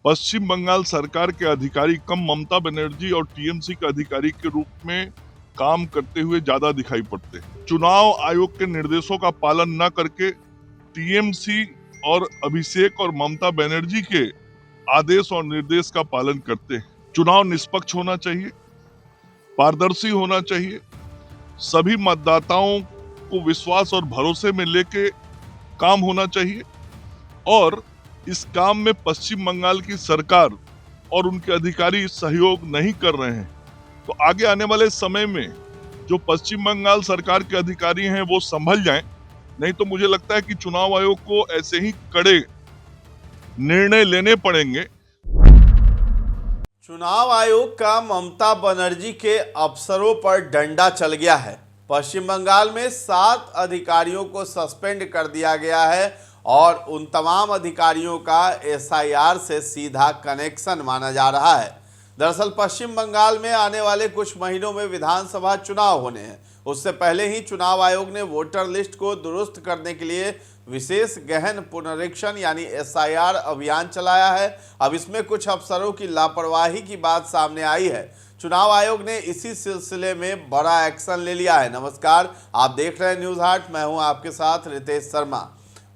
पश्चिम बंगाल सरकार के अधिकारी कम ममता बनर्जी और टीएमसी के अधिकारी के रूप में काम करते हुए ज्यादा दिखाई पड़ते हैं। चुनाव आयोग के निर्देशों का पालन न करके टीएमसी और अभिषेक और ममता बनर्जी के आदेश और निर्देश का पालन करते हैं। चुनाव निष्पक्ष होना चाहिए, पारदर्शी होना चाहिए, सभी मतदाताओं को विश्वास और भरोसे में लेके काम होना चाहिए और इस काम में पश्चिम बंगाल की सरकार और उनके अधिकारी सहयोग नहीं कर रहे हैं तो आगे आने वाले समय में जो पश्चिम बंगाल सरकार के अधिकारी हैं वो संभल जाएं, नहीं तो मुझे लगता है कि चुनाव आयोग को ऐसे ही कड़े निर्णय लेने पड़ेंगे। चुनाव आयोग का ममता बनर्जी के अफसरों पर डंडा चल गया है। पश्चिम बंगाल में 7 अधिकारियों को सस्पेंड कर दिया गया है और उन तमाम अधिकारियों का एसआईआर से सीधा कनेक्शन माना जा रहा है। दरअसल पश्चिम बंगाल में आने वाले कुछ महीनों में विधानसभा चुनाव होने हैं। उससे पहले ही चुनाव आयोग ने वोटर लिस्ट को दुरुस्त करने के लिए विशेष गहन पुनरीक्षण यानी एसआईआर अभियान चलाया है। अब इसमें कुछ अफसरों की लापरवाही की बात सामने आई है। चुनाव आयोग ने इसी सिलसिले में बड़ा एक्शन ले लिया है। नमस्कार, आप देख रहे हैं न्यूज़ हाट, मैं हूं आपके साथ रितेश शर्मा।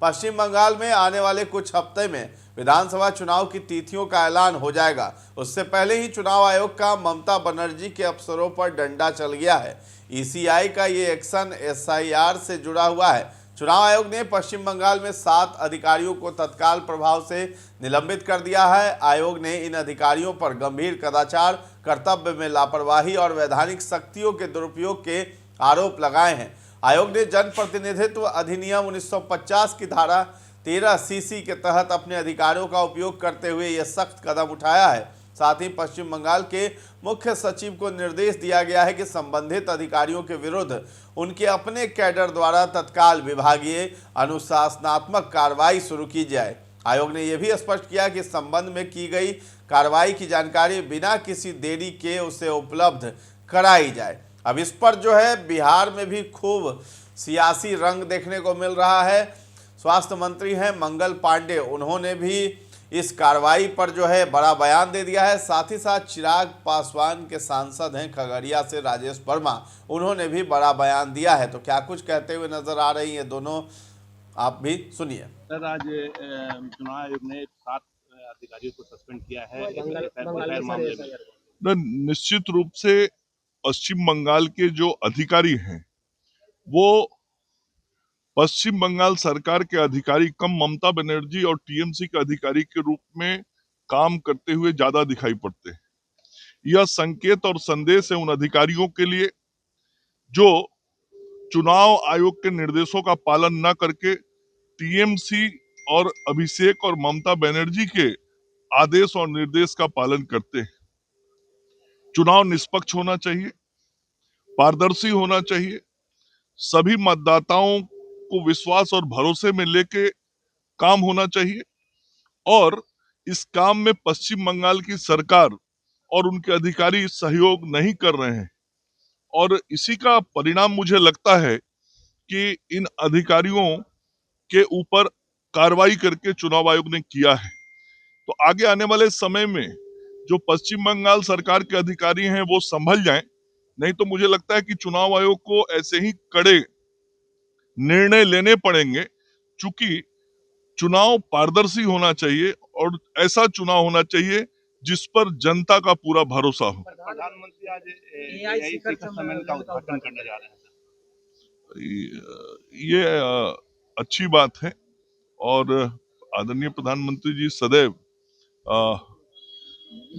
पश्चिम बंगाल में आने वाले कुछ हफ्ते में विधानसभा चुनाव की तिथियों का ऐलान हो जाएगा। उससे पहले ही चुनाव आयोग का ममता बनर्जी के अफसरों पर डंडा चल गया है। ईसीआई का ये एक्शन एसआईआर से जुड़ा हुआ है। चुनाव आयोग ने पश्चिम बंगाल में 7 अधिकारियों को तत्काल प्रभाव से निलंबित कर दिया है। आयोग ने इन अधिकारियों पर गंभीर कदाचार, कर्तव्य में लापरवाही और वैधानिक शक्तियों के दुरुपयोग के आरोप लगाए हैं। आयोग ने जनप्रतिनिधित्व अधिनियम 1950 की धारा 13 सीसी के तहत अपने अधिकारों का उपयोग करते हुए यह सख्त कदम उठाया है। साथ ही पश्चिम बंगाल के मुख्य सचिव को निर्देश दिया गया है कि संबंधित अधिकारियों के विरुद्ध उनके अपने कैडर द्वारा तत्काल विभागीय अनुशासनात्मक कार्रवाई शुरू की जाए। आयोग ने यह भी स्पष्ट किया कि इस संबंध में की गई कार्रवाई की जानकारी बिना किसी देरी के उसे उपलब्ध कराई जाए। अब इस पर जो है बिहार में भी खूब सियासी रंग देखने को मिल रहा है। स्वास्थ्य मंत्री हैं मंगल पांडे, उन्होंने भी इस कार्रवाई पर जो है बड़ा बयान दे दिया है। साथ ही साथ चिराग पासवान के सांसद हैं खगड़िया से राजेश वर्मा, उन्होंने भी बड़ा बयान दिया है। तो क्या कुछ कहते हुए नजर आ रही है दोनों, आप भी सुनिए। सर, आज चुनाव आयोग ने 7 अधिकारियों को सस्पेंड किया है मामले में। निश्चित रूप से पश्चिम बंगाल के जो अधिकारी हैं वो पश्चिम बंगाल सरकार के अधिकारी कम ममता बनर्जी और टीएमसी के अधिकारी के रूप में काम करते हुए ज्यादा दिखाई पड़ते हैं। यह संकेत और संदेश है उन अधिकारियों के लिए जो चुनाव आयोग के निर्देशों का पालन न करके टीएमसी और अभिषेक और ममता बनर्जी के आदेश और निर्देश का पालन करते हैं। चुनाव निष्पक्ष होना चाहिए, पारदर्शी होना चाहिए, सभी मतदाताओं को विश्वास और भरोसे में लेके काम होना चाहिए और इस काम में पश्चिम बंगाल की सरकार और उनके अधिकारी सहयोग नहीं कर रहे हैं और इसी का परिणाम मुझे लगता है कि इन अधिकारियों के ऊपर कार्रवाई करके चुनाव आयोग ने किया है। तो आगे आने वाले समय में जो पश्चिम बंगाल सरकार के अधिकारी हैं वो संभल जाएं, नहीं तो मुझे लगता है कि चुनाव आयोग को ऐसे ही कड़े निर्णय लेने पड़ेंगे, चूंकि चुनाव पारदर्शी होना चाहिए और ऐसा चुनाव होना चाहिए जिस पर जनता का पूरा भरोसा हो। प्रधानमंत्री आज एआई शिखर सम्मेलन का उद्घाटन करने जा रहे हैं। ये अच्छी बात है और आदरणीय प्रधानमंत्री जी सदैव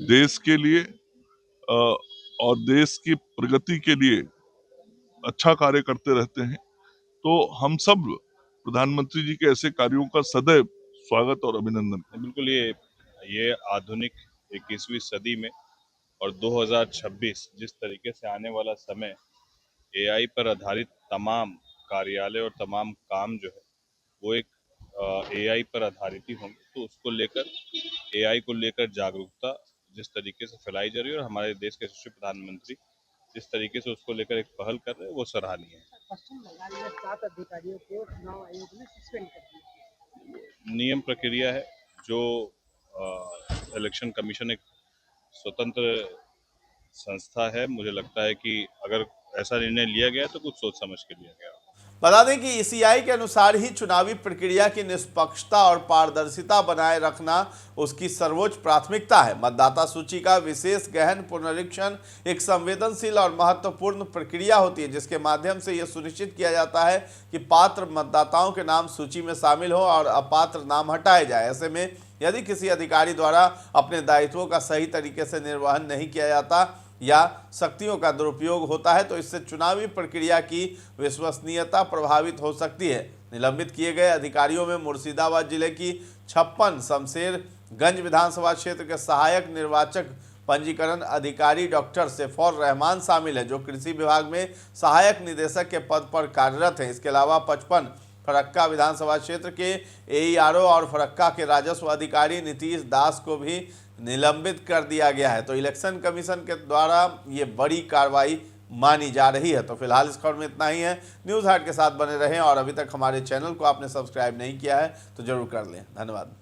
देश के लिए और देश की प्रगति के लिए अच्छा कार्य करते रहते हैं। तो हम सब प्रधानमंत्री जी के ऐसे कार्यों का सदैव स्वागत और अभिनंदन। बिल्कुल, ये आधुनिक 21वीं सदी में और 2026 जिस तरीके से आने वाला समय एआई पर आधारित तमाम कार्यालय और तमाम काम जो है वो एक एआई पर आधारित ही होंगे। तो उसको लेकर एआई को लेकर जागरूकता जिस तरीके से फैलाई जा रही है और हमारे देश के यशस्वी प्रधानमंत्री जिस तरीके से उसको लेकर एक पहल कर रहे हैं वो सराहनीय है। पश्चिम बंगाल में 7 अधिकारियों को चुनाव आयोग ने सस्पेंड कर दिया। नियम प्रक्रिया है जो इलेक्शन कमीशन एक स्वतंत्र संस्था है। मुझे लगता है कि अगर ऐसा निर्णय लिया गया तो कुछ सोच समझ के लिया गया। बता दें कि ईसीआई के अनुसार ही चुनावी प्रक्रिया की निष्पक्षता और पारदर्शिता बनाए रखना उसकी सर्वोच्च प्राथमिकता है। मतदाता सूची का विशेष गहन पुनरीक्षण एक संवेदनशील और महत्वपूर्ण प्रक्रिया होती है, जिसके माध्यम से यह सुनिश्चित किया जाता है कि पात्र मतदाताओं के नाम सूची में शामिल हो और अपात्र नाम हटाए जाए। ऐसे में यदि किसी अधिकारी द्वारा अपने दायित्वों का सही तरीके से निर्वहन नहीं किया जाता या शक्तियों का दुरुपयोग होता है तो इससे चुनावी प्रक्रिया की विश्वसनीयता प्रभावित हो सकती है। निलंबित किए गए अधिकारियों में मुर्शिदाबाद जिले की 56 शमशेरगंज विधानसभा क्षेत्र के सहायक निर्वाचक पंजीकरण अधिकारी डॉक्टर सैफुर रहमान शामिल है, जो कृषि विभाग में सहायक निदेशक के पद पर कार्यरत हैं। इसके अलावा 55 फरक्का विधानसभा क्षेत्र के एईआरओ और फरक्का के राजस्व अधिकारी नीतीश दास को भी निलंबित कर दिया गया है। तो इलेक्शन कमीशन के द्वारा ये बड़ी कार्रवाई मानी जा रही है। तो फिलहाल इस खबर में इतना ही है। न्यूज़ हाट के साथ बने रहें और अभी तक हमारे चैनल को आपने सब्सक्राइब नहीं किया है तो जरूर कर लें। धन्यवाद।